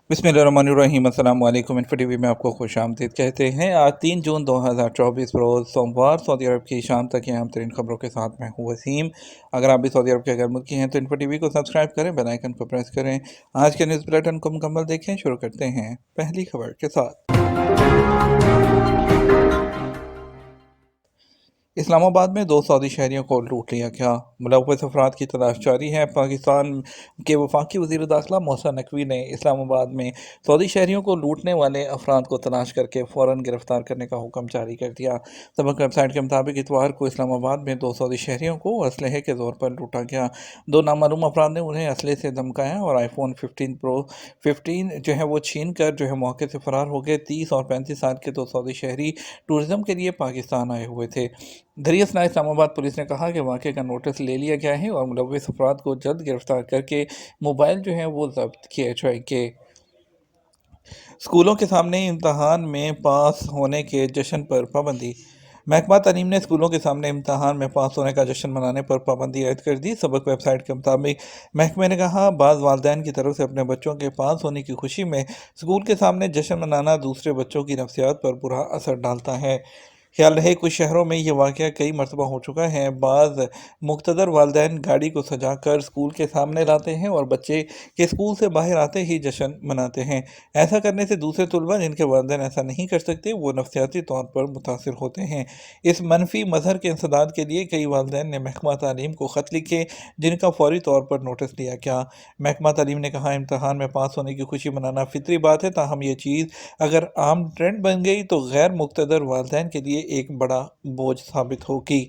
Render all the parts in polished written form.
बिस्मिल्लाहिर्रहमानिर्रहीम। अस्सलाम वालेकुम। इन्फो टीवी में आपको खुश आमदीद कहते हैं। आज 3 जून 2024 रोज़ सोमवार सऊदी अरब की शाम तक यहाँ तरीन खबरों के साथ मैं हूँ वसीम। अगर आप भी सऊदी अरब के अगर मुल्की हैं तो इन्फो टीवी को सब्सक्राइब करें, बेल आइकन को प्रेस करें। आज के न्यूज़ बुलेटिन को मुकम्मल देखें। शुरू करते हैं पहली खबर के साथ। इस्लामाबाद में 2 सऊदी शहरियों को लूट लिया गया। मुलव्वस अफराद की तलाश जारी है। पाकिस्तान के वफाकी वज़ीर दाखिला मोहसिन नकवी ने इस्लामाबाद में सऊदी शहरियों को लूटने वाले अफराद को तलाश करके फ़ौरन गिरफ्तार करने का हुक्म जारी कर दिया। सबक वेबसाइट के मुताबिक इतवार को इस्लामाबाद में 2 सऊदी शहरियों को असलहे के ज़ोर पर लूटा गया। 2 नामालूम अफराद ने उन्हें असलहे से धमकाया और आईफोन 15 जो है वो छीन कर जो है मौके से फ़रार हो गए। 30 और 35 साल के 2 सऊदी शहरी टूरिज़्म के लिए पाकिस्तान आए हुए थे। दरियासना इस्लामाबाद पुलिस ने कहा कि वाक़े का नोटिस ले लिया गया है और मुलव्वस अफराद को जल्द गिरफ्तार करके मोबाइल जो है वो जब्त किए जाएंगे। स्कूलों के सामने इम्तहान में पास होने के जश्न पर पाबंदी। महकमा तालीम ने स्कूलों के सामने इम्तहान में पास होने का जश्न मनाने पर पाबंदी आयद कर दी। सबक वेबसाइट के मुताबिक महकमे ने कहा, बाज़ वालिदैन की तरफ से अपने बच्चों के पास होने की खुशी में स्कूल के सामने जश्न मनाना दूसरे बच्चों की नफ्सियात पर बुरा असर डालता है। ख्याल रहे कुछ शहरों में यह वाक़या कई मरतबा हो चुका है। बाज़ मुक़्तदर वालिदैन गाड़ी को सजा कर स्कूल के सामने लाते हैं और बच्चे के स्कूल से बाहर आते ही जश्न मनाते हैं। ऐसा करने से दूसरे तलबा जिनके वालिदैन ऐसा नहीं कर सकते वो नफ्सियाती तौर पर मुतासिर होते हैं। इस मनफी मज़हर के इंसदाद के लिए कई वालिदैन ने महकमा तालीम को ख़त लिखे, जिनका फौरी तौर पर नोटिस लिया गया। महकमा तालीम ने कहा, इम्तहान में पास होने की खुशी मनाना फितरी बात है, ताहम ये चीज़ अगर आम ट्रेंड बन गई तो गैर मुक़्तदर वालिदैन के लिए एक बड़ा बोझ साबित होगी।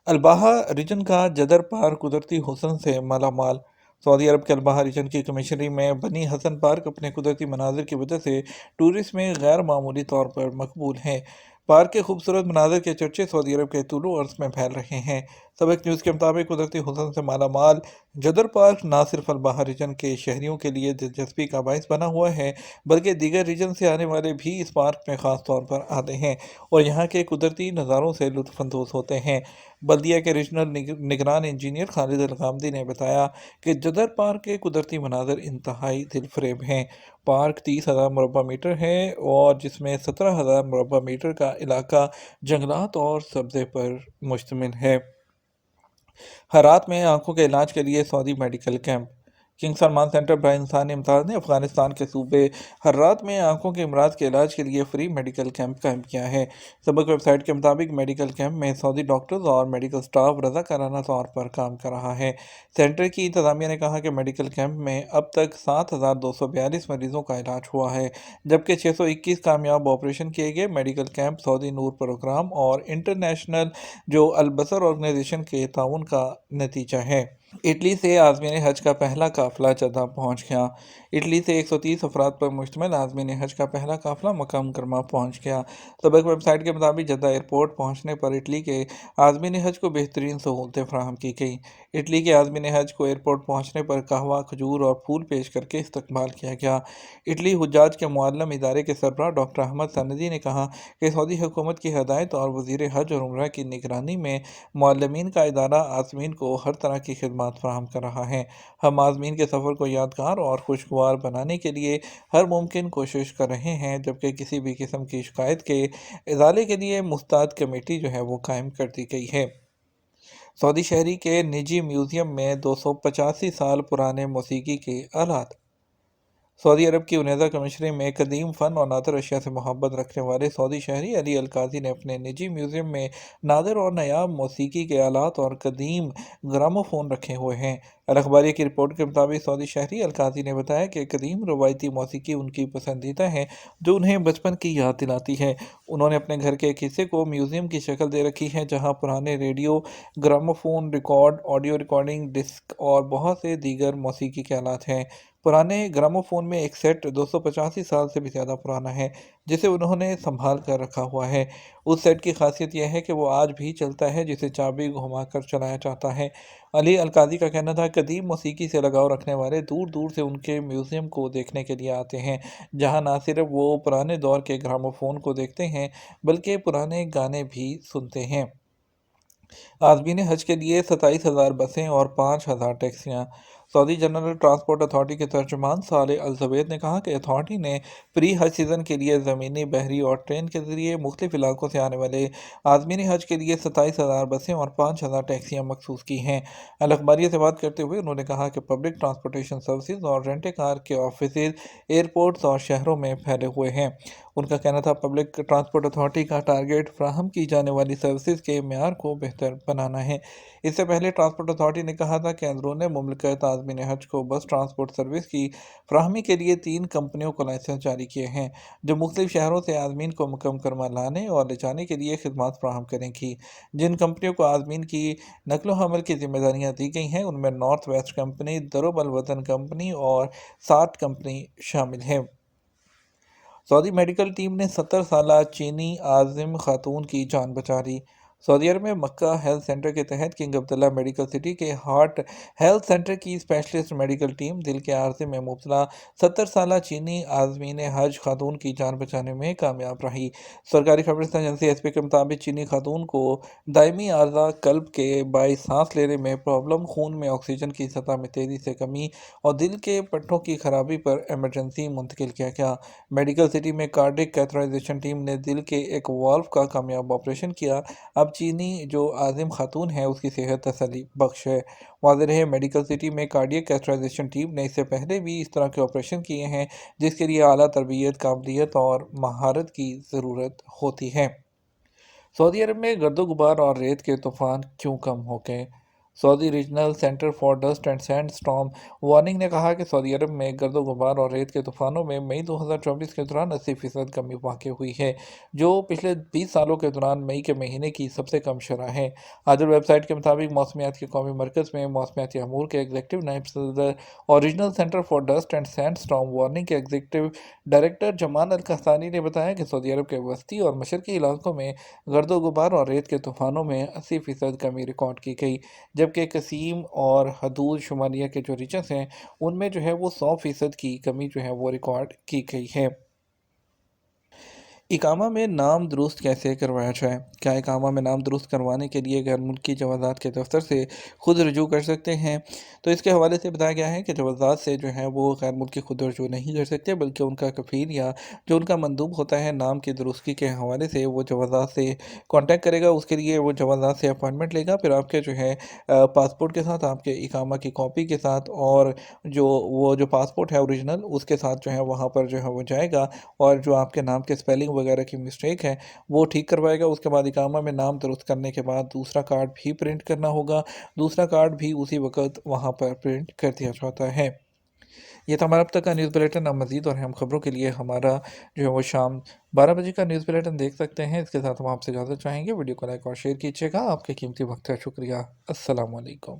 अलबाहा रीजन का जदर पार्क कुदरती हुस्न से मालामाल। सऊदी अरब के अलबाहा रीजन की कमिश्नरी में बनी हसन पार्क अपने कुदरती मनाजिर की वजह से टूरिस्ट में गैर मामूली तौर पर मकबूल है। पार्क के खूबसूरत मनाजिर के चर्चे सऊदी अरब के तुलु अर्ज में फैल रहे हैं। सबक न्यूज़ के मुताबिक कुदरती हुस्न से मालामाल जदर पार्क ना सिर्फ अलबाहा रीजन के शहरियों के लिए दिलचस्पी का बायस बना हुआ है, बल्कि दीगर रीजन से आने वाले भी इस पार्क में ख़ास तौर पर आते हैं और यहाँ के कुदरती नज़ारों से लुत्फ़अंदोज़ होते हैं। बल्दिया के रीजनल निगरान इंजीनियर खालिद अल गामदी ने बताया कि जदर पार्क के कुदरती मनाजर इंतहाई दिलफरेब हैं। पार्क 30,000 मुरबा मीटर है और जिसमें 17,000 मुरबा मीटर का इलाका जंगलात और सब्ज़े पर मुश्तमिल है। हरात में आंखों के इलाज के लिए Saudi medical camp. King Salman centre बाय इंसानी इमदाद ने अफगानिस्तान के सूबे हर्रात में आंखों के अमराज के इलाज के लिए फ्री मेडिकल कैंप कायम किया है। सबक वेबसाइट के मुताबिक मेडिकल कैंप में सऊदी डॉक्टर्स और मेडिकल स्टाफ रज़ाकाराना तौर पर काम कर रहा है। सेंटर की इंतजामिया ने कहा कि मेडिकल कैंप में अब तक 7,242 मरीजों का इलाज हुआ है, जबकि 621 कामयाब ऑपरेशन किए गए। मेडिकल कैंप सऊदी नूर प्रोग्राम और इंटरनेशनल जो अलबसर ऑर्गेनाइजेशन के ताउन का नतीजा है। इटली से आज़मीन हज का पहला काफ़िला जद्दा पहुंच गया। इटली से 130 अफराद पर मुश्तमिल आज़मीन हज का पहला काफ़िला मक्का मुकरमा पहुंच गया। सबक वेबसाइट के मुताबिक जद्दा एयरपोर्ट पहुंचने पर इटली के आज़मीन हज को बेहतरीन सहूलतें फराहम की गई। इटली के आज़मीन हज को एयरपोर्ट पहुंचने पर कहवा, खजूर और फूल पेश करके इस्तकबाल किया गया। इटली हुज्जाज के मुअल्लम इदारे के सरबराह डॉक्टर अहमद सनदी ने कहा कि सऊदी हुकूमत की हदायत और वज़ीर हज और उम्रा की निगरानी में मुअल्लिमीन का इदारा आज़मीन को हर तरह की खिदमत फराहम कर रहा है। हम आज़मीन के सफ़र को यादगार और खुशगवार बनाने के लिए हर मुमकिन कोशिश कर रहे हैं, जबकि किसी भी किस्म की शिकायत के इज़ाले के लिए मुस्ताद कमेटी जो है वो कायम कर दी गई है। सऊदी शहरी के निजी म्यूज़ियम में 285 साल पुराने मौसीकी के आलात। सऊदी अरब की उनेज़ा कमिश्नरी में कदीम फ़न और नादिर अशिया से मोहब्बत रखने वाले सऊदी शहरी अली अल काज़ी ने अपने निजी म्यूज़ियम में नादिर और नायाब मौसीकी के आलात और कदीम ग्रामोफ़ोन रखे हुए हैं। अल अखबारिया की रिपोर्ट के मुताबिक सऊदी शहरी अल काज़ी ने बताया कि कदीम रवायती मौसीकी उनकी पसंदीदा है, जो उन्हें बचपन की याद दिलाती है। उन्होंने अपने घर के एक हिस्से को म्यूज़ियम की शक्ल दे रखी है, जहाँ पुराने radio, gramophone, record, audio recording disc और बहुत से दीगर मौसीकी के आलात हैं। पुराने ग्रामोफोन में एक सेट 285 साल से भी ज़्यादा पुराना है, जिसे उन्होंने संभाल कर रखा हुआ है। उस सेट की खासियत यह है कि वो आज भी चलता है, जिसे चाबी घुमाकर चलाया जाता है। अली अलकाज़ी का कहना था, कदीम मौसीकी से लगाव रखने वाले दूर दूर से उनके म्यूज़ियम को देखने के लिए आते हैं, जहाँ ना सिर्फ वो पुराने दौर के ग्रामोफोन को देखते हैं, बल्कि पुराने गाने भी सुनते हैं। आज़मीन हज के लिए 27,000 बसें और 5,000 टैक्सियाँ। सऊदी जनरल ट्रांसपोर्ट अथॉरिटी के तर्जुमान सालेह अल ज़ुबैर ने कहा कि अथॉरिटी ने प्री हज सीज़न के लिए ज़मीनी, बहरी और ट्रेन के ज़रिए मुख्तलिफ इलाकों से आने वाले आज़मीन हज के लिए 27,000 बसें और 5,000 टैक्सियाँ मखसूस की हैं। अल अखबारिया से बात करते हुए उन्होंने कहा कि पब्लिक ट्रांसपोर्टेशन सर्विसेज और रेंट कार के ऑफिस एयरपोर्ट्स और शहरों में फैले हुए हैं। उनका कहना था पब्लिक ट्रांसपोर्ट अथॉरिटी का टारगेट फ्राहम की जाने वाली सर्विसेज के मेयार को बेहतर बनाना है। इससे पहले ट्रांसपोर्ट अथॉरिटी ने कहा था कि अंदरून मुमलिकत आज़मीन हज को बस ट्रांसपोर्ट सर्विस की फ्राहमी के लिए 3 कंपनियों को लाइसेंस जारी किए हैं, जो मुख्तलिफ शहरों से आज़मीन को मुकम्मल करवा लाने और ले जाने के लिए खिदमत फ्राहम करेंगी। जिन कंपनियों को आज़मीन की नकलो हमल की जिम्मेदारियाँ दी गई हैं उनमें नॉर्थ वेस्ट कंपनी, दरुब अल वतन कंपनी और साट कंपनी शामिल है। सऊदी मेडिकल टीम ने 70 साला चीनी आज़िम खातून की जान बचा ली। सऊदी अरब में मक्का हेल्थ सेंटर के तहत किंग अब्दुल्ला मेडिकल सिटी के हार्ट हेल्थ सेंटर की स्पेशलिस्ट मेडिकल टीम दिल के आर्जे में मुब्तला 70 साला चीनी आज़मीन हज खातून की जान बचाने में कामयाब रही। सरकारी खबरस्तान एजेंसी एसपी के मुताबिक चीनी खातून को दायमी आर्जा कल्ब के बाई सांस लेने में प्रॉब्लम, खून में ऑक्सीजन की सतह में तेज़ी से कमी और दिल के पट्टों की खराबी पर एमरजेंसी मुंतकिल किया गया। मेडिकल सिटी में कार्डिक कैथराइजेशन टीम ने दिल के एक वाल्व का कामयाब ऑपरेशन किया। अब चीनी जो आज़िम खातून है उसकी सेहत तसल्ली बख्श है। वाज़ेह रहे मेडिकल सिटी में कार्डियक कैथराइजेशन टीम ने इससे पहले भी इस तरह के ऑपरेशन किए हैं जिसके लिए आला तरबियत, काबिलियत और महारत की ज़रूरत होती है। सऊदी अरब में गर्दो गुबार और रेत के तूफान क्यों कम हो गए? Saudi regional centre for dust and sand storm warning ने कहा कि सऊदी अरब में गर्दो गुबार और रेत के तूफानों में मई 2024 के दौरान 80% कमी वाक़ हुई है, जो पिछले 20 सालों के दौरान मई के महीने की सबसे कम शरह है। आदल वेबसाइट के मुताबिक मौसमियात के कौमी मरकज़ में मौसमियाती अमूर के एग्जीक्यूटिव नायब सदर और regional centre for dust and sand storm warning के एग्जीक्यूटिव डायरेक्टर जमान अल कस्तानी ने बताया कि सऊदी अरब के वस्ती और मशरकी इलाकों में गर्दो गुबार और रेत के तूफानों में 80% कमी रिकॉर्ड की गई, जबकि कसीम और हदूद शुमालिया के जो रीजन्स हैं उनमें जो है वो 100% की कमी जो है वो रिकॉर्ड की गई है। इकामा में नाम दुरुस्त कैसे करवाया जाए? क्या इकामा में नाम दुरुस्त करवाने के लिए गैर मुल्की जवाज़ात के दफ्तर से खुद रजू कर सकते हैं? तो इसके हवाले से बताया गया है कि जवाज़ात से जो है वो गैर मुल्की खुद रजू नहीं कर सकते, बल्कि उनका कफ़ील या जो उनका मंदूब होता है नाम की दुरुस्ती के हवाले से वो जवाज़ात से कॉन्टैक्ट करेगा। उसके लिए वो जवाज़ात से अपॉइंटमेंट लेगा, फिर आपके जो है पासपोर्ट के साथ, आपके इकामा की कॉपी के साथ और जो पासपोर्ट है ओरिजिनल उसके साथ जो है वहाँ पर जो है वो जाएगा और जो आपके नाम के स्पेलिंग वगैरह की मिस्टेक है वो ठीक करवाएगा। उसके बाद इकामा में नाम दुरुस्त करने के बाद दूसरा कार्ड भी प्रिंट करना होगा। दूसरा कार्ड भी उसी वक्त वहाँ पर प्रिंट कर दिया जाता है। ये था हमारा अब तक का न्यूज़ बुलेटिन। अब मज़ीद और अहम खबरों के लिए हमारा जो है वो शाम 12 बजे का न्यूज़ बुलेटिन देख सकते हैं। इसके साथ हम आपसे इजाज़त चाहेंगे। वीडियो को लाइक और शेयर कीजिएगा। आपके कीमती वक्त का शुक्रिया। अस्सलाम वालेकुम।